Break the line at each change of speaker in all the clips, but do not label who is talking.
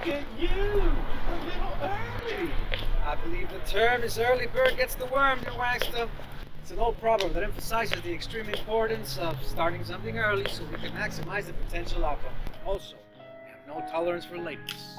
Look at you! A little early.
I believe the term is early bird gets the worm, dear Wanksta. It's an old proverb that emphasizes the extreme importance of starting something early so we can maximize the potential outcome. Also, we have no tolerance for lateness.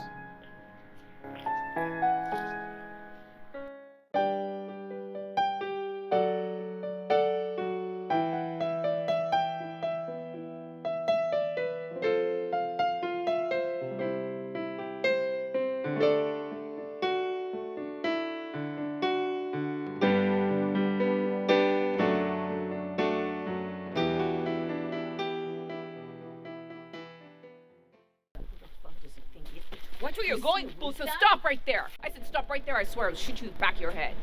Watch where you're going, Lucia. Stop right there. I said stop right there. I swear I'll shoot you in the back of your head.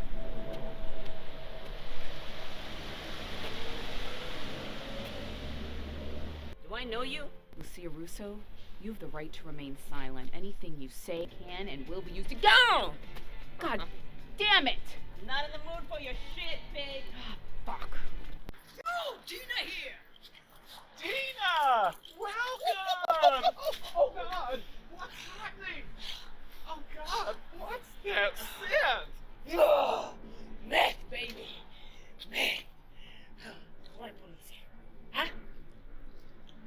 Do I know you?
Lucia Russo, you have the right to remain silent. Anything you say can and will be used to go. God damn it!
I'm not in the mood for your shit, pig.
Fuck.
Oh, Gina here!
Tina! Welcome! Oh God! What's happening? Oh God! What's that scent?
Oh, meth, baby. Meth. What police here? Huh?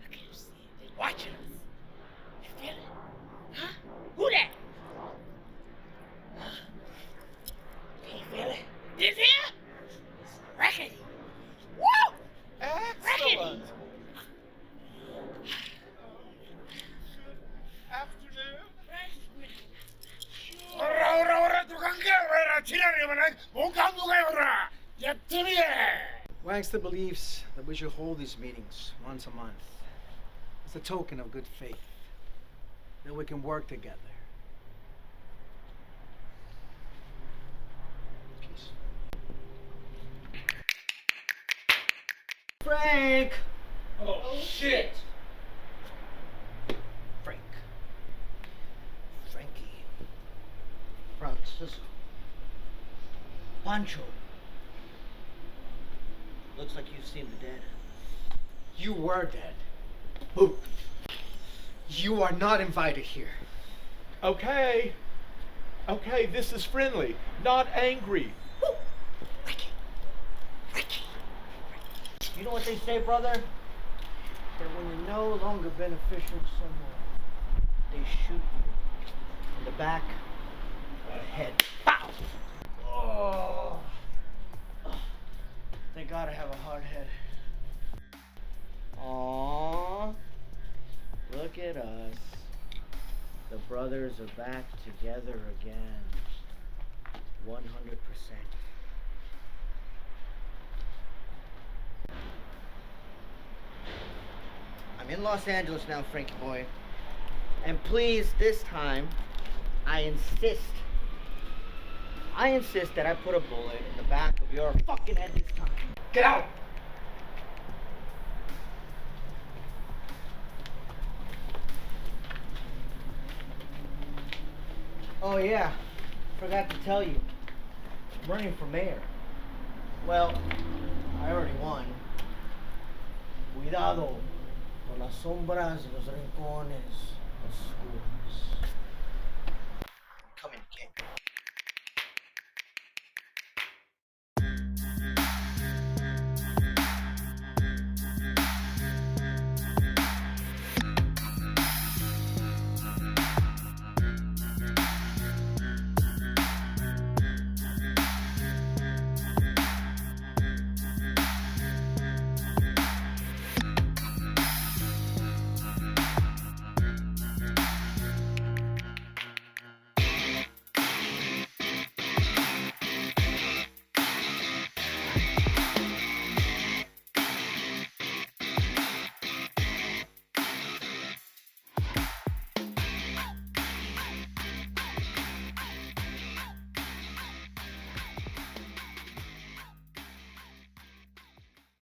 I can't see it. They're watching us. You feel it? Huh? Who that? Can you feel it? This here? It's rackety. Woo!
Excellent! Afternoon.
Wanksta believes that we should hold these meetings once a month. It's a token of good faith that we can work together. Peace. Frank!
Oh shit!
Frank. Frankie. Francisco. Pancho.
Looks like you've seen the dead.
You were dead. Who? You are not invited here.
Okay. Okay, this is friendly, not angry.
Ricky. Ricky.
You know what they say, brother? That when you're no longer beneficial to someone, they shoot you in the back or the head. Pow! Oh. They gotta have a hard head. Aww. Look at us. The brothers are back together again. 100%. I'm in Los Angeles now, Frankie boy. And please, this time, I insist that I put a bullet in the back of your fucking head this time.
Get out!
Oh yeah, forgot to tell you. I'm running for mayor. Well, I already won. Cuidado con las sombras y los rincones oscuros.